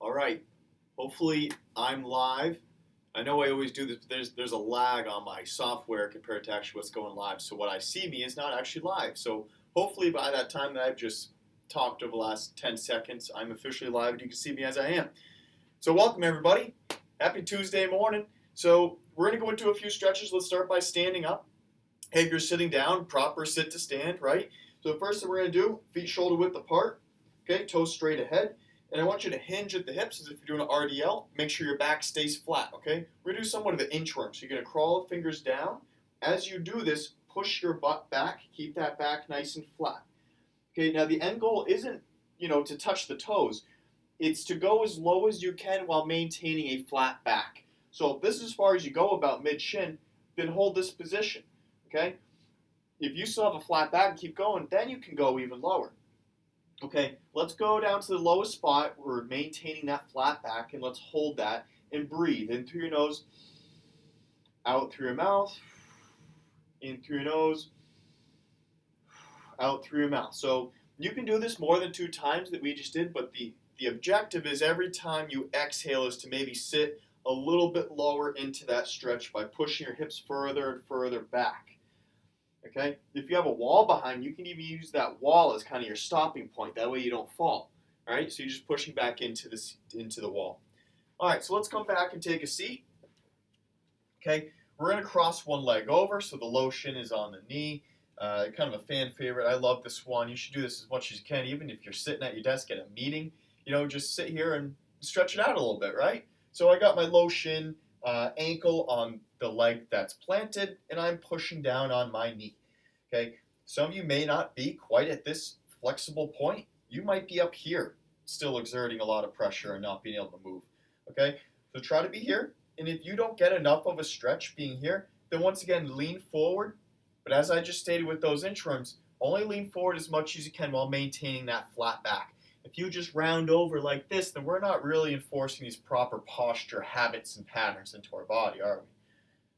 All right. Hopefully I'm live. I know I always do this, but there's a lag on my software compared to actually what's going live. So what I see me is not actually live. So hopefully by that time that I've just talked over the last 10 seconds, I'm officially live and you can see me as I am. So welcome everybody. Happy Tuesday morning. So we're going to go into a few stretches. Let's start by standing up. Hey, if you're sitting down, proper sit to stand, right? So the first thing we're going to do, feet shoulder width apart, okay, toes straight ahead. And I want you to hinge at the hips as if you're doing an RDL. Make sure your back stays flat, okay? We're going to do somewhat of an inchworm. So you're going to crawl the fingers down. As you do this, push your butt back. Keep that back nice and flat. Okay, now the end goal isn't, to touch the toes. It's to go as low as you can while maintaining a flat back. So if this is as far as you go about mid-shin, then hold this position, okay? If you still have a flat back and keep going, then you can go even lower. Okay, let's go down to the lowest spot. We're maintaining that flat back, and let's hold that and breathe. In through your nose, out through your mouth, in through your nose, out through your mouth. So you can do this more than 2 times that we just did, but the objective is every time you exhale is to maybe sit a little bit lower into that stretch by pushing your hips further and further back. Okay, if you have a wall behind you, can even use that wall as kind of your stopping point. That way you don't fall. All right, so you're just pushing back into the wall. All right, so let's come back and take a seat. Okay, we're going to cross one leg over, so the low shin is on the knee. Kind of a fan favorite. I love this one. You should do this as much as you can, even if you're sitting at your desk at a meeting. Just sit here and stretch it out a little bit, right? So I got my low shin ankle on the leg that's planted, and I'm pushing down on my knee. Okay, some of you may not be quite at this flexible point. You might be up here, still exerting a lot of pressure and not being able to move. Okay, so try to be here, and if you don't get enough of a stretch being here, then once again lean forward. But as I just stated with those inchworms, only lean forward as much as you can while maintaining that flat back. If you just round over like this, then we're not really enforcing these proper posture habits and patterns into our body, are we?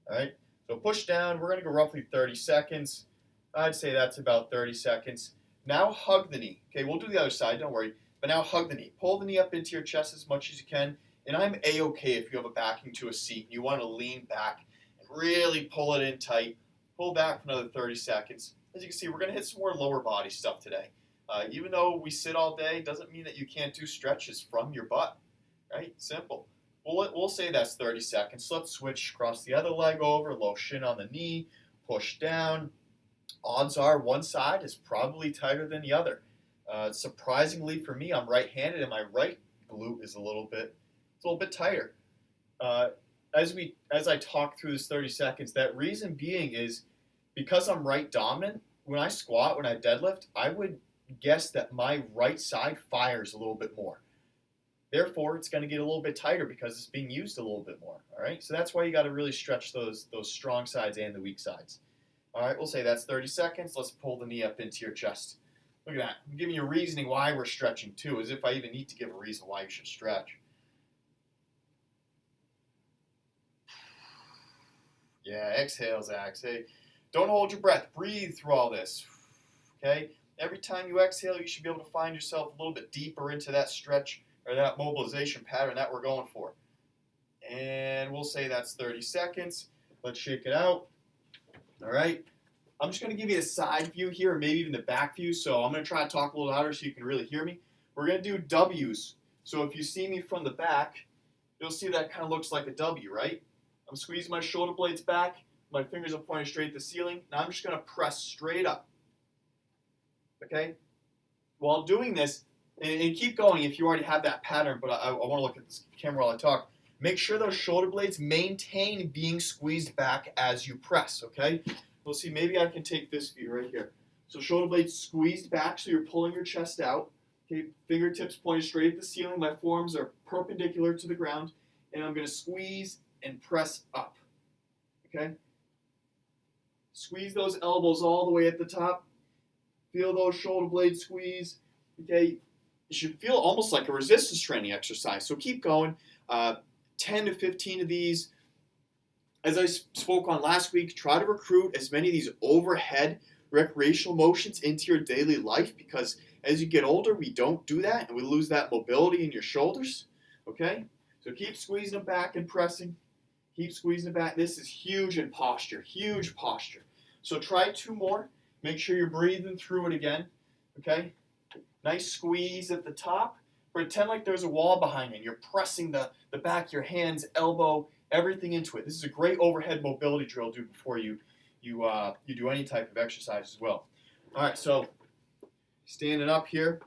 All right, so push down. We're going to go roughly 30 seconds. I'd say that's about 30 seconds. Now hug the knee. Okay, we'll do the other side, don't worry. But now hug the knee. Pull the knee up into your chest as much as you can. And I'm A-okay if you have a backing to a seat and you want to lean back and really pull it in tight. Pull back for another 30 seconds. As you can see, we're going to hit some more lower body stuff today. Even though we sit all day, doesn't mean that you can't do stretches from your butt. Right? Simple. We'll say that's 30 seconds. So let's switch across the other leg over, low shin on the knee, push down. Odds are one side is probably tighter than the other. Surprisingly for me, I'm right-handed, and my right glute is a little bit tighter. As I talk through this 30 seconds, that reason being is because I'm right dominant. When I squat, when I deadlift, I would guess that my right side fires a little bit more. Therefore, it's going to get a little bit tighter because it's being used a little bit more. All right, so that's why you got to really stretch those strong sides and the weak sides. All right, we'll say that's 30 seconds. Let's pull the knee up into your chest. Look at that. I'm giving you reasoning why we're stretching too, as if I even need to give a reason why you should stretch. Yeah, exhale, Zach. Say, don't hold your breath. Breathe through all this. Okay? Every time you exhale, you should be able to find yourself a little bit deeper into that stretch or that mobilization pattern that we're going for. And we'll say that's 30 seconds. Let's shake it out. All right. I'm just going to give you a side view here, or maybe even the back view. So I'm going to try to talk a little louder so you can really hear me. We're going to do W's. So if you see me from the back, you'll see that kind of looks like a W, right? I'm squeezing my shoulder blades back. My fingers are pointing straight at the ceiling. Now I'm just going to press straight up. Okay? While doing this, and keep going if you already have that pattern, but I want to look at this camera while I talk. Make sure those shoulder blades maintain being squeezed back as you press, okay? We'll see, maybe I can take this view right here. So shoulder blades squeezed back, so you're pulling your chest out. Okay, fingertips pointed straight at the ceiling. My forearms are perpendicular to the ground, and I'm going to squeeze and press up, okay? Squeeze those elbows all the way at the top. Feel those shoulder blades squeeze, okay? You should feel almost like a resistance training exercise, so keep going. 10 to 15 of these. As I spoke on last week, try to recruit as many of these overhead recreational motions into your daily life, because as you get older, we don't do that and we lose that mobility in your shoulders. Okay? So keep squeezing them back and pressing. Keep squeezing it back. This is huge in posture, huge posture. So try 2 more. Make sure you're breathing through it again. Okay? Nice squeeze at the top. Pretend like there's a wall behind you and you're pressing the back of your hands, elbow, everything into it. This is a great overhead mobility drill to do before you do any type of exercise as well. All right, so standing up here,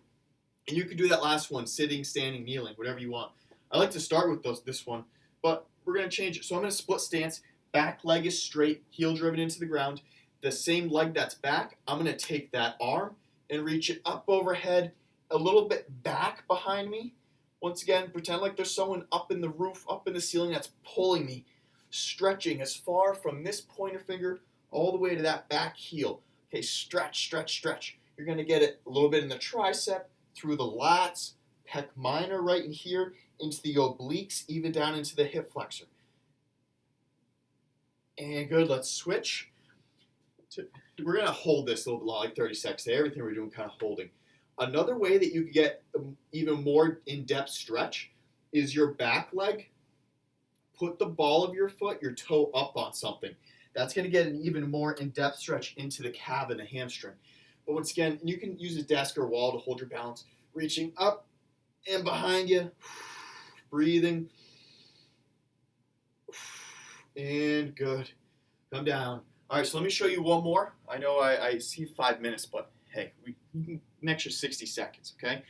and you can do that last one, sitting, standing, kneeling, whatever you want. I like to start with this one, but we're going to change it. So I'm going to split stance. Back leg is straight, heel driven into the ground. The same leg that's back, I'm going to take that arm and reach it up overhead, a little bit back behind me. Once again, pretend like there's someone up in the roof, up in the ceiling that's pulling me, stretching as far from this pointer finger all the way to that back heel. Okay, stretch, stretch, stretch. You're going to get it a little bit in the tricep, through the lats, pec minor right in here, into the obliques, even down into the hip flexor. And good, let's switch. We're going to hold this a little bit, like 30 seconds. Everything we're doing kind of holding. Another way that you can get even more in-depth stretch is your back leg. Put the ball of your foot, your toe up on something. That's going to get an even more in-depth stretch into the calf and the hamstring. But once again, you can use a desk or wall to hold your balance. Reaching up and behind you. Breathing. And good. Come down. All right, so let me show you one more. I know I see 5 minutes, but hey, we can an extra 60 seconds, okay?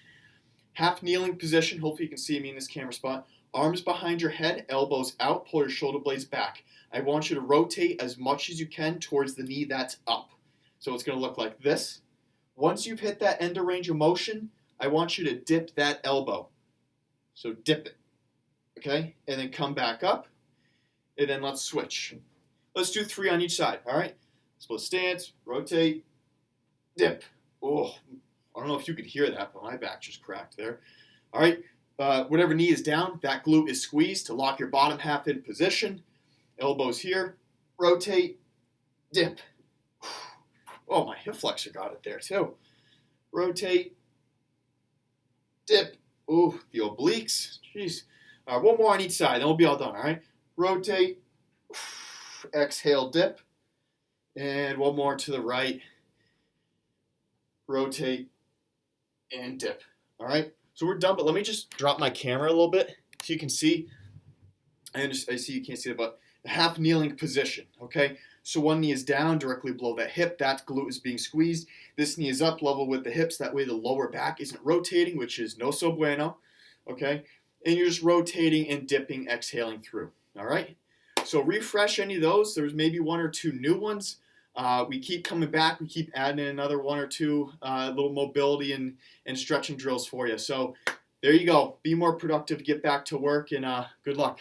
Half kneeling position. Hopefully you can see me in this camera spot. Arms behind your head, elbows out, pull your shoulder blades back. I want you to rotate as much as you can towards the knee that's up. So it's going to look like this. Once you've hit that end of range of motion, I want you to dip that elbow. So dip it, okay? And then come back up, and then let's switch. Let's do 3 on each side, all right? Split stance, rotate, dip. Oh, I don't know if you could hear that, but my back just cracked there. All right, whatever knee is down, that glute is squeezed to lock your bottom half in position. Elbows here, rotate, dip. Oh, my hip flexor got it there too. Rotate, dip. Ooh, the obliques. Jeez. One more on each side, then we'll be all done, all right? Rotate, exhale, dip. And one more to the right. Rotate, and dip. All right? So we're done, but let me just drop my camera a little bit so you can see. I see you can't see it, but half kneeling position, okay? So one knee is down directly below that hip. That glute is being squeezed. This knee is up level with the hips. That way the lower back isn't rotating, which is no so bueno, okay? And you're just rotating and dipping, exhaling through, all right? So refresh any of those. There's maybe 1 or 2 new ones. We keep coming back. We keep adding in another 1 or 2 little mobility and stretching drills for you. So there you go. Be more productive. Get back to work, and good luck.